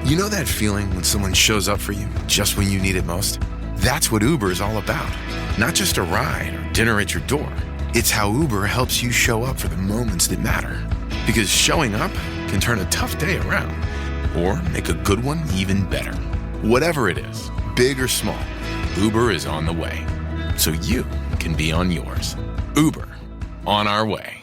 You know that feeling when someone shows up for you just when you need it most? That's what Uber is all about. Not just a ride or dinner at your door. It's how Uber helps you show up for the moments that matter. Because showing up can turn a tough day around or make a good one even better. Whatever it is, big or small, Uber is on the way. So you can be on yours. Uber, on our way.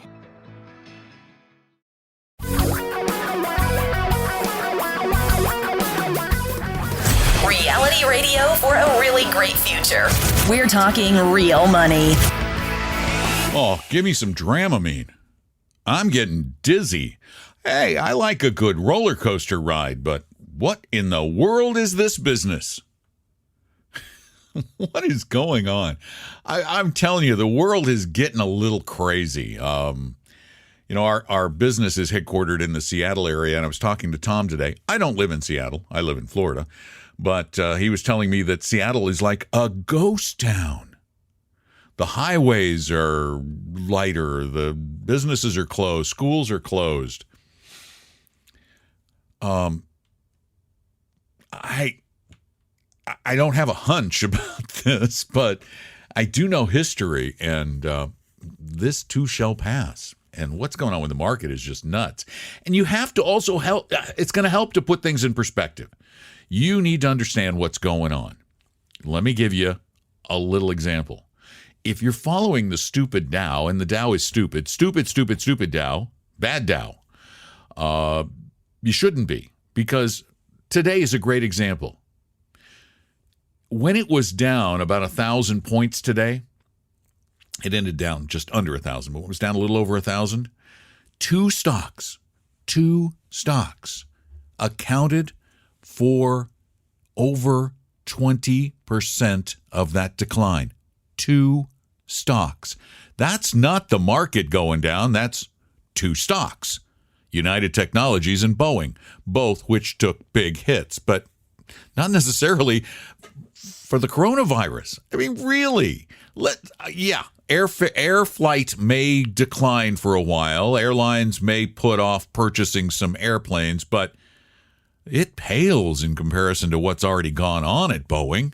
Reality radio for a really great future. We're talking real money. Oh, give me some Dramamine. I'm getting dizzy. Hey, I like a good roller coaster ride, but what in the world is this business? What is going on? I'm telling you, the world is getting a little crazy. Our business is headquartered in the Seattle area, and I was talking to Tom today. I don't live in Seattle. I live in Florida. But he was telling me that Seattle is like a ghost town. The highways are lighter. The businesses are closed. Schools are closed. I don't have a hunch about this, but I do know history, and this too shall pass. And what's going on with the market is just nuts. And you have to also help. It's going to help to put things in perspective. You need to understand what's going on. Let me give you a little example. If you're following the stupid Dow, and the Dow is stupid Dow, bad Dow, you shouldn't be, because today is a great example. When it was down about 1,000 points today, it ended down just under 1,000, but it was down a little over 1,000. Two stocks accounted for over 20% of that decline. Two stocks. That's not the market going down. That's two stocks. United Technologies and Boeing, both which took big hits, but not necessarily for the coronavirus. I mean, really? Air flight may decline for a while. Airlines may put off purchasing some airplanes, but it pales in comparison to what's already gone on at Boeing.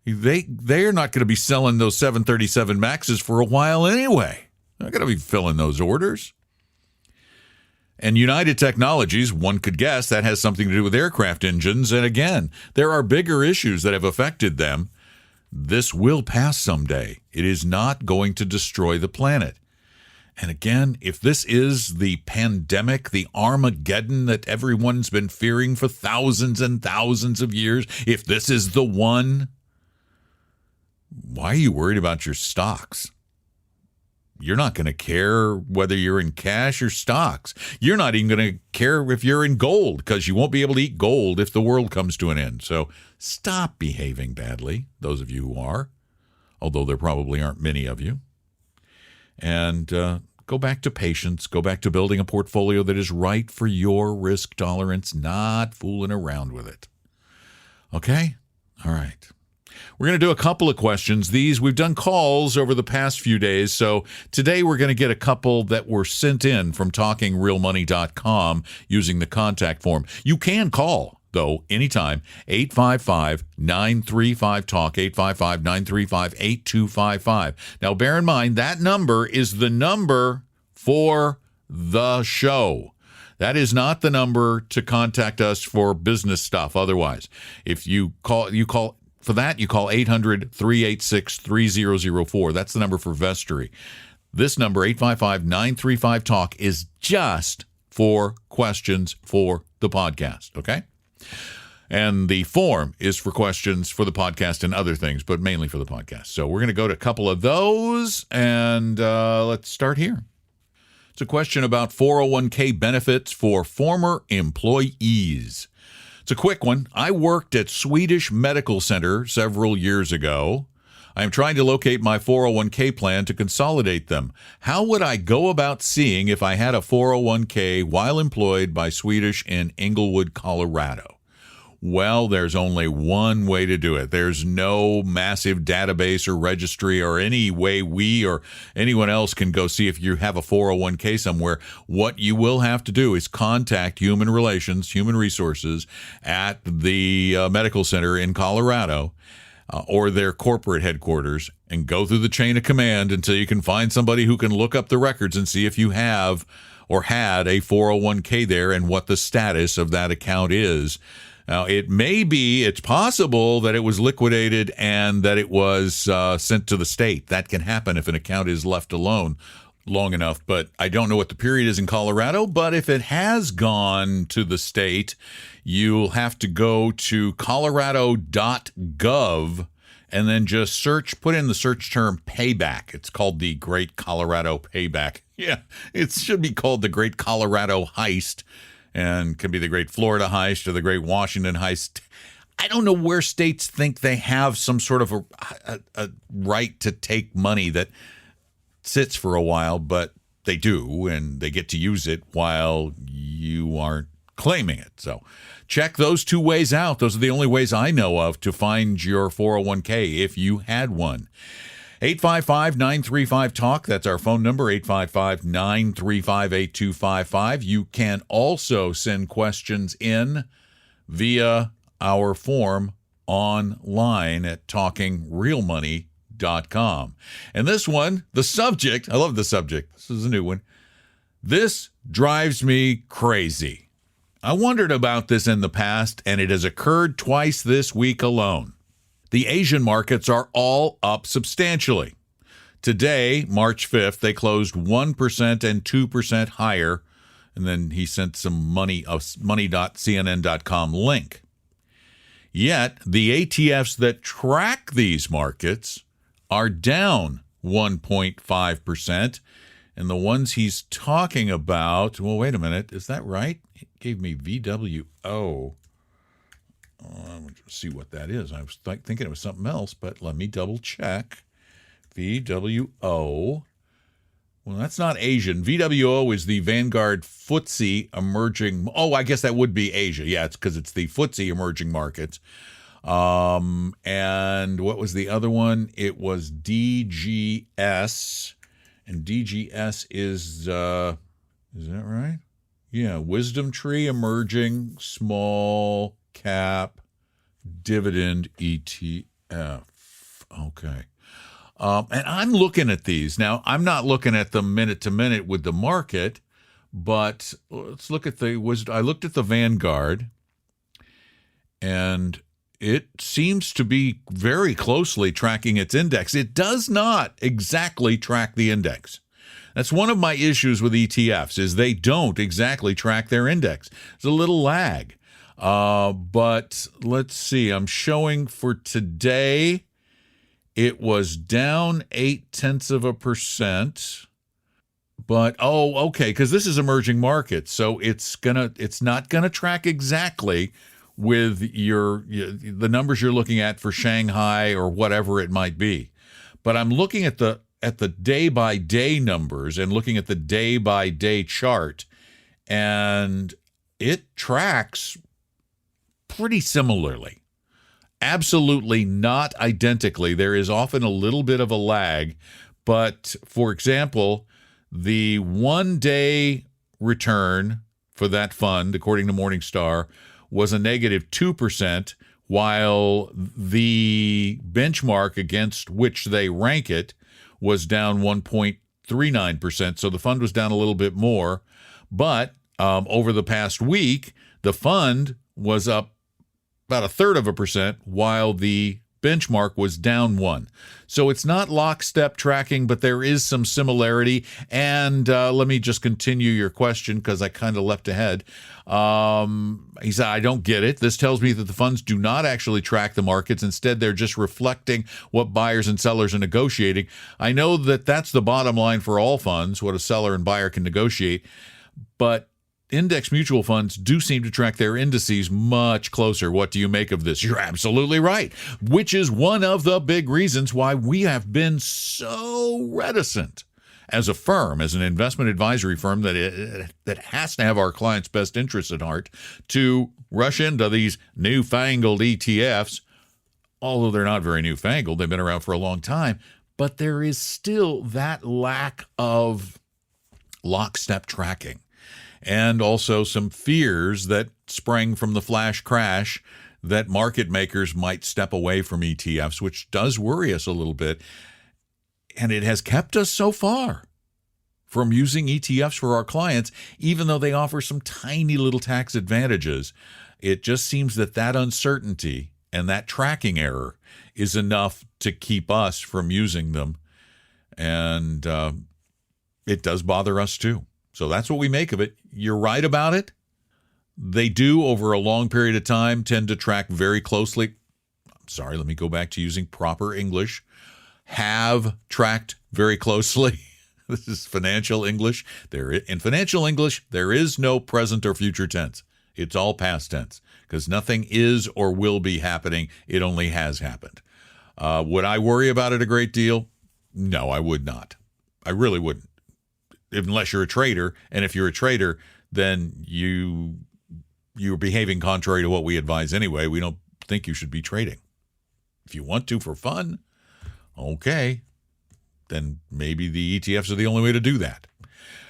They're not going to be selling those 737 Maxes for a while anyway. They're not going to be filling those orders. And United Technologies, one could guess that has something to do with aircraft engines. And again, there are bigger issues that have affected them. This will pass someday. It is not going to destroy the planet. And again, if this is the pandemic, the Armageddon that everyone's been fearing for thousands and thousands of years, if this is the one, why are you worried about your stocks? You're not going to care whether you're in cash or stocks. You're not even going to care if you're in gold, because you won't be able to eat gold if the world comes to an end. So stop behaving badly, those of you who are, although there probably aren't many of you. And go back to patience. Go back to building a portfolio that is right for your risk tolerance, not fooling around with it. Okay? All right. We're going to do a couple of questions. We've done calls over the past few days, so today we're going to get a couple that were sent in from TalkingRealMoney.com using the contact form. You can call, though, anytime, 855-935-TALK, 855-935-8255. Now, bear in mind, that number is the number for the show. That is not the number to contact us for business stuff otherwise. If you call for that, you call 800-386-3004. That's the number for Vestory. This number, 855-935-TALK, is just for questions for the podcast, okay? And the form is for questions for the podcast and other things, but mainly for the podcast. So we're going to go to a couple of those, and let's start here. It's a question about 401k benefits for former employees. It's a quick one. I worked at Swedish Medical Center several years ago. I am trying to locate my 401k plan to consolidate them. How would I go about seeing if I had a 401k while employed by Swedish in Englewood, Colorado? Well, there's only one way to do it. There's no massive database or registry or any way we or anyone else can go see if you have a 401k somewhere. What you will have to do is contact Human Resources at the medical center in Colorado or their corporate headquarters and go through the chain of command until you can find somebody who can look up the records and see if you have or had a 401k there and what the status of that account is. Now, it's possible that it was liquidated and that it was sent to the state. That can happen if an account is left alone long enough, but I don't know what the period is in Colorado. But if it has gone to the state, you'll have to go to colorado.gov and then just put in the search term payback. It's called the Great Colorado Payback. Yeah, it should be called the Great Colorado Heist. And can be the Great Florida Heist or the Great Washington Heist. I don't know where states think they have some sort of a right to take money that sits for a while, but they do, and they get to use it while you aren't claiming it. So check those two ways out. Those are the only ways I know of to find your 401k if you had one. 855-935-TALK. That's our phone number, 855-935-8255. You can also send questions in via our form online at talkingrealmoney.com. And this one, the subject, I love the subject. This is a new one. This drives me crazy. I wondered about this in the past, and it has occurred twice this week alone. The Asian markets are all up substantially. Today, March 5th, they closed 1% and 2% higher. And then he sent some money.cnn.com link. Yet, the ETFs that track these markets are down 1.5%. And the ones he's talking about, well, wait a minute, is that right? It gave me VWO. I want to see what that is. I was thinking it was something else, but let me double check. VWO. Well, that's not Asian. VWO is the Vanguard FTSE Emerging. Oh, I guess that would be Asia. Yeah, it's because it's the FTSE Emerging Markets. And what was the other one? It was DGS. And DGS is that right? Yeah, Wisdom Tree Emerging Small Cap Dividend ETF. Okay. And I'm looking at these. Now, I'm not looking at them minute to minute with the market, but let's look at I looked at the Vanguard, and it seems to be very closely tracking its index. It does not exactly track the index. That's one of my issues with ETFs, is they don't exactly track their index. There's a little lag. But let's see. I'm showing for today, it was down 0.8%. But okay, because this is emerging markets, so it's not gonna track exactly with the numbers you're looking at for Shanghai or whatever it might be. But I'm looking at the day-by-day numbers and looking at the day-by-day chart, and it tracks pretty similarly. Absolutely not identically. There is often a little bit of a lag, but for example, the one-day return for that fund, according to Morningstar, was a negative 2%, while the benchmark against which they rank it was down 1.39%. So the fund was down a little bit more. But over the past week, the fund was up about 0.33%, while the benchmark was down 1%. So it's not lockstep tracking, but there is some similarity. And let me just continue your question because I kind of leapt ahead. He said, I don't get it. This tells me that the funds do not actually track the markets. Instead, they're just reflecting what buyers and sellers are negotiating. I know that that's the bottom line for all funds, what a seller and buyer can negotiate. But index mutual funds do seem to track their indices much closer. What do you make of this? You're absolutely right, which is one of the big reasons why we have been so reticent as a firm, as an investment advisory firm that has to have our clients' best interests at heart, to rush into these newfangled ETFs, although they're not very newfangled. They've been around for a long time, but there is still that lack of lockstep tracking, and also some fears that sprang from the flash crash that market makers might step away from ETFs, which does worry us a little bit. And it has kept us so far from using ETFs for our clients, even though they offer some tiny little tax advantages. It just seems that uncertainty and that tracking error is enough to keep us from using them. And it does bother us too. So that's what we make of it. You're right about it. They do, over a long period of time, tend to track very closely. I'm sorry, let me go back to using proper English. Have tracked very closely. This is financial English. In financial English, there is no present or future tense. It's all past tense, because nothing is or will be happening. It only has happened. Would I worry about it a great deal? No, I would not. I really wouldn't. Unless you're a trader, and if you're a trader, then you're behaving contrary to what we advise anyway. We don't think you should be trading. If you want to for fun, okay, then maybe the ETFs are the only way to do that.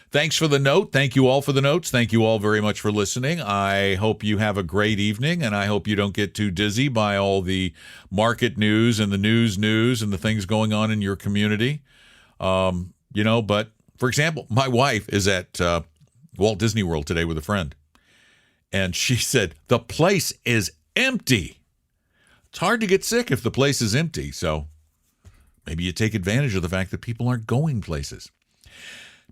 Thanks for the note. Thank you all for the notes. Thank you all very much for listening. I hope you have a great evening, and I hope you don't get too dizzy by all the market news and the news and the things going on in your community. But for example, my wife is at Walt Disney World today with a friend, and she said, the place is empty. It's hard to get sick if the place is empty, so maybe you take advantage of the fact that people aren't going places.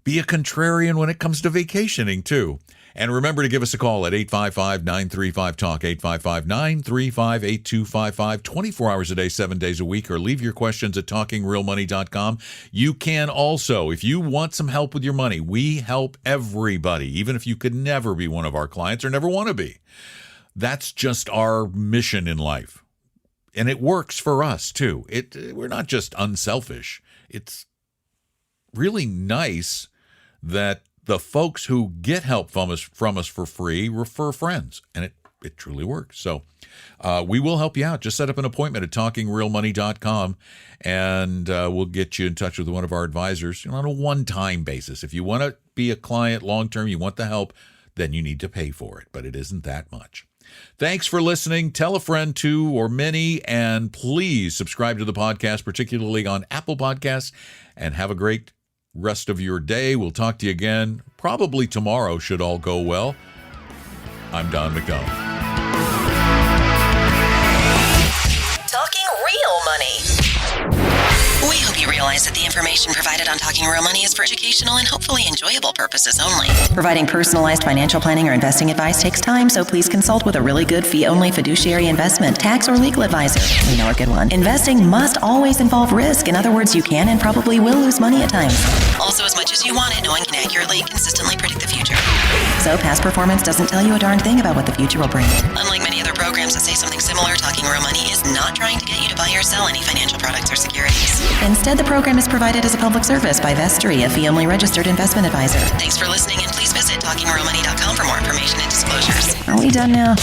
Be a contrarian when it comes to vacationing, too. And remember to give us a call at 855-935-TALK, 855-935-8255, 24 hours a day, 7 days a week, or leave your questions at TalkingRealMoney.com. You can also, if you want some help with your money, we help everybody, even if you could never be one of our clients or never want to be. That's just our mission in life. And it works for us, too. We're not just unselfish. It's really nice that the folks who get help from us for free refer friends, and it truly works. So we will help you out. Just set up an appointment at TalkingRealMoney.com, and we'll get you in touch with one of our advisors on a one-time basis. If you want to be a client long-term, you want the help, then you need to pay for it, but it isn't that much. Thanks for listening. Tell a friend, two or many, and please subscribe to the podcast, particularly on Apple Podcasts, and have a great rest of your day. We'll talk to you again probably tomorrow, should all go well. I'm Don McDonald. Talking Real Money. We hope you realize that the information provided on Talking Real Money is for educational and hopefully enjoyable purposes only. Providing personalized financial planning or investing advice takes time, so please consult with a really good fee-only fiduciary investment, tax, or legal advisor. We know a good one. Investing must always involve risk. In other words, you can and probably will lose money at times. Also, as much as you want it, no one can accurately, consistently predict the future. So past performance doesn't tell you a darn thing about what the future will bring. Unlike many other programs that say something similar, Talking Real Money is not trying to get you to buy or sell any financial products or securities. Instead, the program is provided as a public service by Vestry, a fee-only registered investment advisor. Thanks for listening, and please visit TalkingRealMoney.com for more information and disclosures. Are we done now?